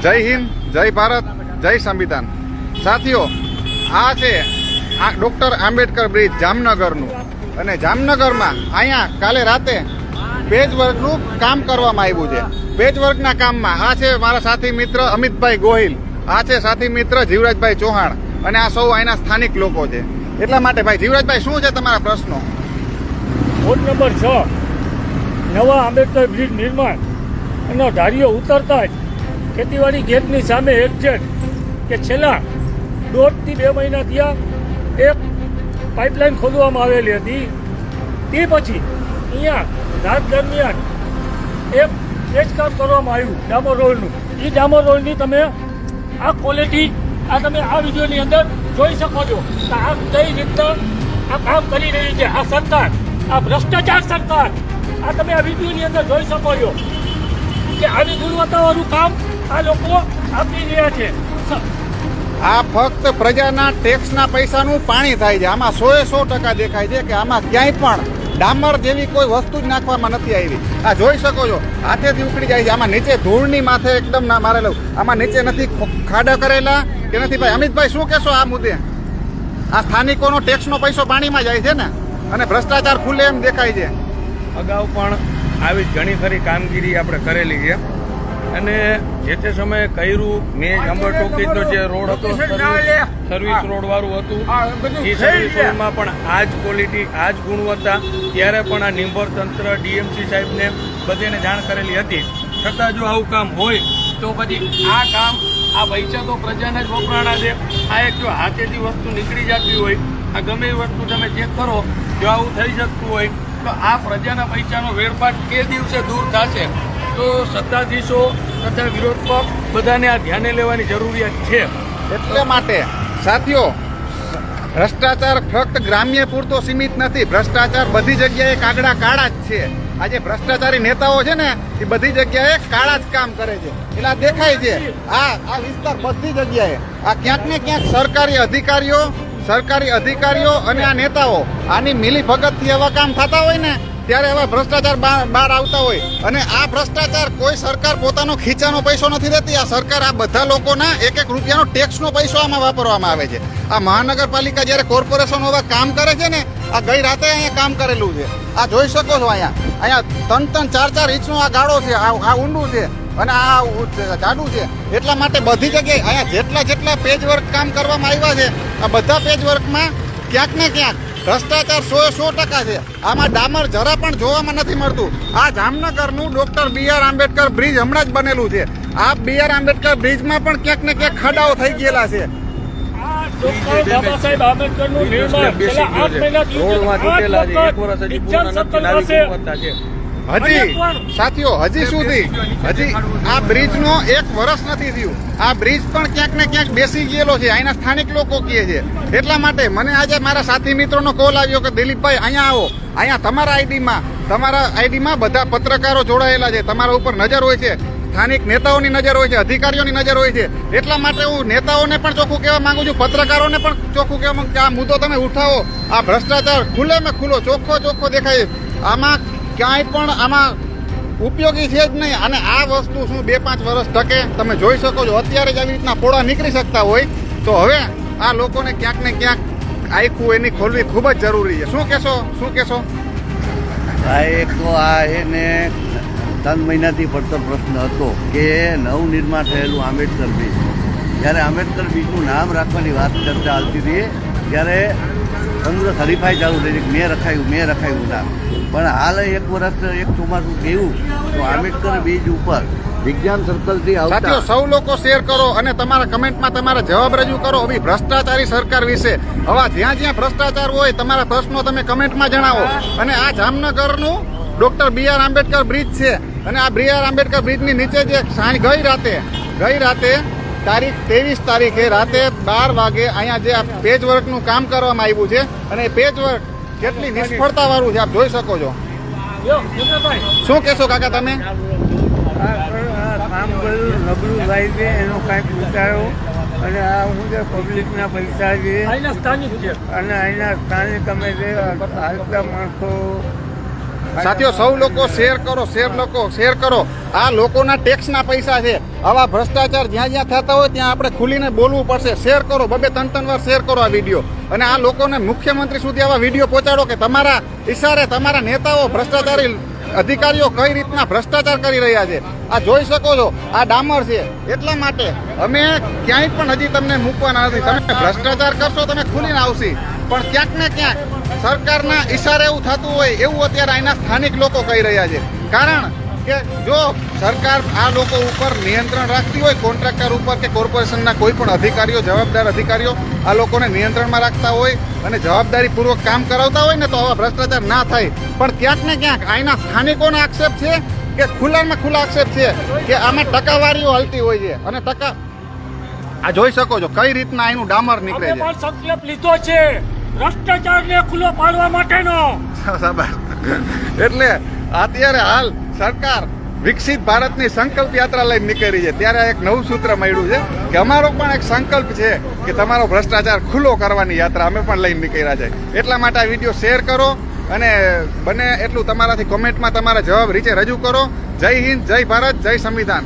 જય હિન્દ, જય ભારત, જય સંવિધાન. સાથીઓ, આ છે આ ડૉક્ટર આંબેડકર બ્રિજ જામનગરનું, અને જામનગરમાં અહીંયા કાલે રાતે પેચવર્કનું કામ કરવામાં આવ્યું છે. પેચવર્કના કામમાં આ છે મારા સાથી મિત્ર અમિતભાઈ ગોહિલ, આ છે સાથી મિત્ર જીવરાજભાઈ ચૌહાણ, અને આ સૌ અહીંના સ્થાનિક લોકો છે. એટલા માટે ભાઈ જીવરાજભાઈ, શું છે તમારા પ્રશ્નો? વોર્ડ નંબર 6 નવા આંબેડકર બ્રિજ નિર્માણ એનો ધારીઓ ઉતરતા જ ખેતીવાડી ગેટની સામે એક્ઝેક્ટ કે છેલ્લા 1.5 થી 2 મહિના થયા એક પાઇપલાઇન ખોદવામાં આવેલી હતી. તે પછી અહીંયા રાત દરમિયાન એક કામ કરવામાં આવ્યું ડામર રોડનું. એ ડામર રોડની તમે આ ક્વોલિટી તમે આ વિડીયોની અંદર જોઈ શકો છો કે આ કઈ રીતના આ કામ કરી રહી છે આ સરકાર, આ ભ્રષ્ટાચાર સરકાર. આ તમે આ વિડીયોની અંદર જોઈ શકો છો કે આવી ગુણવત્તાવાળું કામ આ લોકો આપી રહ્યા છે. આ ફક્ત પ્રજાના ટેક્સના પૈસાનું પાણી થાય છે. આમાં 100% દેખાય છે કે આમાં ક્યાંય પણ ડામર જેવી કોઈ વસ્તુ જ નાખવામાં નથી આવી. આ જોઈ શકો છો, હાથેથી ઉખડી જાય છે. આમાં નીચે ધૂળની માથે એકદમ ના મારેલું, આમાં નીચે નથી ખાડા કરેલા કે નથી. ભાઈ અમિતભાઈ, શું કહેશો આ મુદ્દે? આ સ્થાનિકોનો ટેક્સનો પૈસો પાણીમાં જાય છે ને, અને ભ્રષ્ટાચાર ખુલ્લે એમ દેખાય છે. અગાઉ પણ આવી જ ઘણી ખરી કામગીરી આપણે કરેલી છે, અને જે તે સમયે કર્યું મેં નંબર ટોકીનો જે રોડ હતો સર્વિસ રોડ વાળું હતું, એ સર્વિસ રોડમાં પણ આ જ ક્વોલિટી, આ જ ગુણવત્તા ત્યારે પણ આ નિંભર તંત્ર ડીએમસી સાહેબને બધેને જાણ કરેલી હતી. છતાં જો આવું કામ હોય તો પછી આ કામ આ પૈસા તો પ્રજાના જ વપરાણા છે. આ એક જો હાથેથી વસ્તુ નીકળી જતી હોય, આ ગમે એ વસ્તુ તમે ચેક કરો, જો આવું થઈ શકતું હોય તો આ પ્રજાના પૈસાનો વેડફાટ કે દિવસે દૂર થશે. તો સત્તાધીશો તથા વિરોધ પક્ષ બધાને આ ધ્યાને લેવાની જરૂરિયાત છે. એટલે માટે સાથીઓ, ભ્રષ્ટાચાર ફક્ત ગ્રામ્ય પૂરતો સીમિત નથી. ભ્રષ્ટાચાર બધી જગ્યાએ કાગડા કાળા જ છે. આ જે ભ્રષ્ટાચારી નેતાઓ છે ને, એ બધી જગ્યાએ કાળા જ કામ કરે છે. એટલે આ દેખાય છે, આ વિસ્તાર બધી જગ્યાએ આ ક્યાંક ને ક્યાંક સરકારી અધિકારીઓ અને આ નેતાઓ આની મિલીભગતથી એવા કામ થતા હોય ને, ત્યારે એવા ભ્રષ્ટાચાર બહાર આવતા હોય. અને આ ભ્રષ્ટાચાર કોઈ સરકાર પોતાનો ખીચાનો પૈસો નથી દેતી. આ સરકાર આ બધા લોકોના 1-1 રૂપિયાનો ટેક્સનો પૈસો આમાં વાપરવામાં આવે છે. આ મહાનગરપાલિકા જ્યારે કોર્પોરેશન હવે કામ કરે છે ને, આ ગઈ રાતે અહીંયા કામ કરેલું છે. આ જોઈ શકો છો, અહીંયા 3-4 ઇંચનો આ ગાળો છે, આ ઊંડું છે, અને આ જાડું છે. એટલા માટે બધી જગ્યાએ અહીંયા જેટલા પેચવર્ક કામ કરવામાં આવ્યા છે, આ બધા પેચવર્કમાં ક્યાંક ને ક્યાંક ભ્રષ્ટાચાર 100% છે. આમાં ડામર જરા પણ જોવામાં નથી મળતું. આ જામનગરનું ડૉક્ટર B.R. આંબેડકર બ્રિજ હમણાં જ બનેલું છે. આ B.R. આંબેડકર બ્રિજમાં પણ ક્યાંક ને ક્યાંક ખાડાઓ થઈ ગયેલા છે. બાબા સાહેબ આંબેડકરનું નિર્માણ છેલ્લા 8 મહિનાથી હજી સાથીઓ, હજી સુધી આ બ્રિજનો 1 વર્ષ નથી થયું. આ બ્રિજ પણ ક્યાંક ને ક્યાંક બેસી ગયેલો છે. અહીંના સ્થાનિક લોકો કહે છે. એટલા માટે મને આજે મારા સાથી મિત્રોનો કોલ આવ્યો કે દિલીપભાઈ અહીંયા આવો. અહીંયા તમારા આઈડીમાં બધા પત્રકારો જોડાયેલા છે. તમારા ઉપર નજર હોય છે, સ્થાનિક નેતાઓની નજર હોય છે, અધિકારીઓની નજર હોય છે. એટલા માટે હું નેતાઓને પણ ચોખ્ખું કહેવા માંગુ છું, પત્રકારોને પણ ચોખ્ખું કહેવા માંગુ કે આ મુદ્દો તમે ઉઠાવો. આ ભ્રષ્ટાચાર ખુલ્લેમાં ખુલ્લો ચોખ્ખો દેખાય. આમાં ક્યાંય પણ આમાં ઉપયોગી છે જ નહીં. અને આ વસ્તુ શું 2-5 વર્ષ ટકે? તમે જોઈ શકો છો, અત્યારે જ આવી રીતના પોળા નીકળી શકતા હોય તો હવે આ લોકોને ક્યાંક ને ક્યાંક આખું એની ખોલવી ખૂબ જ જરૂરી છે. શું કહેશો? એક તો આ એને 3 મહિનાથી પડતો પ્રશ્ન હતો કે નવનિર્માણ થયેલું આંબેડકર બ્રિજ, જ્યારે આંબેડકર બ્રિજનું નામ રાખવાની વાત ચર્ચા ચાલતી હતી, ત્યારે કોંગ્રેસ હરીફાઈ ચાલુ થઈ કે મેં રખાયું નામ. પણ હાલ 1 વર્ષ 1 ચોમાસું ગયું તો આંબેડકર બ્રિજ ઉપર વિજ્ઞાન સર્કલથી સાથીઓ, સૌ લોકો શેર કરો અને તમારા કમેન્ટમાં તમારા જવાબ રજૂ કરો આવી ભ્રષ્ટાચારી સરકાર વિશે. હવે જ્યાં ભ્રષ્ટાચાર હોય, તમારા પ્રશ્નો તમે કમેન્ટમાં જણાવો. અને આ જામનગરનું ડૉક્ટર B.R. આંબેડકર બ્રિજ છે, અને આ B.R. આંબેડકર બ્રિજની નીચે જે ગઈ રાતે તારીખ 23 તારીખે રાતે 12 વાગે અહીંયા જે આ પેચવર્કનું કામ કરવામાં આવ્યું છે, અને એ પેચવર્ક કેટલી નિષ્ફળતા વાળું છે આપ જોઈ શકો છો. શું કહેશો કાકા તમે? કામ કર્યું નબળું ભાઈ છે, એનો કાંઈક વિચારો. અને આ શું છે, પબ્લિકના પૈસા છે, અહીંના સ્થાનિક છે, અને અહીંના સ્થાનિક અમે જે હાલતા માણસો સાથીઓ સૌ લોકો શેર કરો. આ લોકોના ટેક્સના પૈસા છે. આવા ભ્રષ્ટાચાર જ્યાં જ્યાં થતા હોય ત્યાં આપણે ખુલીને બોલવું પડશે. શેર કરો, 2-3 વાર શેર કરો આ વિડીયો. અને આ લોકોને મુખ્યમંત્રી સુધી આવા વિડીયો પહોંચાડો કે તમારા ઈશારે તમારા નેતાઓ ભ્રષ્ટાચારી અધિકારીઓ કઈ રીતના ભ્રષ્ટાચાર કરી રહ્યા છે. આ જોઈ શકો છો, આ ડામર છે. એટલા માટે અમે ક્યાંય પણ હજી તમને મૂકવાના નથી. તમે ભ્રષ્ટાચાર કરશો તમે ખુલીને આવશી, પણ ક્યાંક ને ક્યાંક સરકારના ઈશારે એવું થતું હોય એવું અત્યારે અહીંના સ્થાનિક લોકો કહી રહ્યા છે. કારણ કે જો સરકાર આ લોકો ઉપર નિયંત્રણ રાખતી હોય, કોન્ટ્રાક્ટર ઉપર કે કોર્પોરેશનના કોઈ પણ અધિકારીઓ, જવાબદાર અધિકારીઓ આ લોકોને નિયંત્રણમાં રાખતા હોય અને જવાબદારીપૂર્વક કામ કરાવતા હોય ને તો આવા ભ્રષ્ટાચાર ના થાય. પણ ક્યાંક ને ક્યાંક અહીંના સ્થાનિકોનો આક્ષેપ છે કે ખુલ્લામાં ખુલ્લા આક્ષેપ છે કે આમાં ટકાવારીઓ હાલતી હોય છે. અને આ જોઈ શકો છો કઈ રીતના અહીંનું ડામર નીકળે અમે છે. પણ સંકલ્પ લીધો છે ભ્રષ્ટાચારને ખુલ્લો પાડવા માટેનો. એટલે અત્યારે હાલ સરકાર વિકસિત ભારતની સંકલ્પ યાત્રા લઈને નીકળી છે. ત્યારે એક નવું સૂત્ર મળ્યું છે કે અમારો પણ એક સંકલ્પ છે કે તમારો ભ્રષ્ટાચાર ખુલ્લો કરવાની યાત્રા અમે પણ લઈને નીકળ્યા છે. એટલા માટે આ વિડીયો શેર કરો અને બને એટલું તમારાથી કોમેન્ટમાં તમારા જવાબ રીચે રજૂ કરો. જય હિન્દ, જય ભારત, જય સંવિધાન.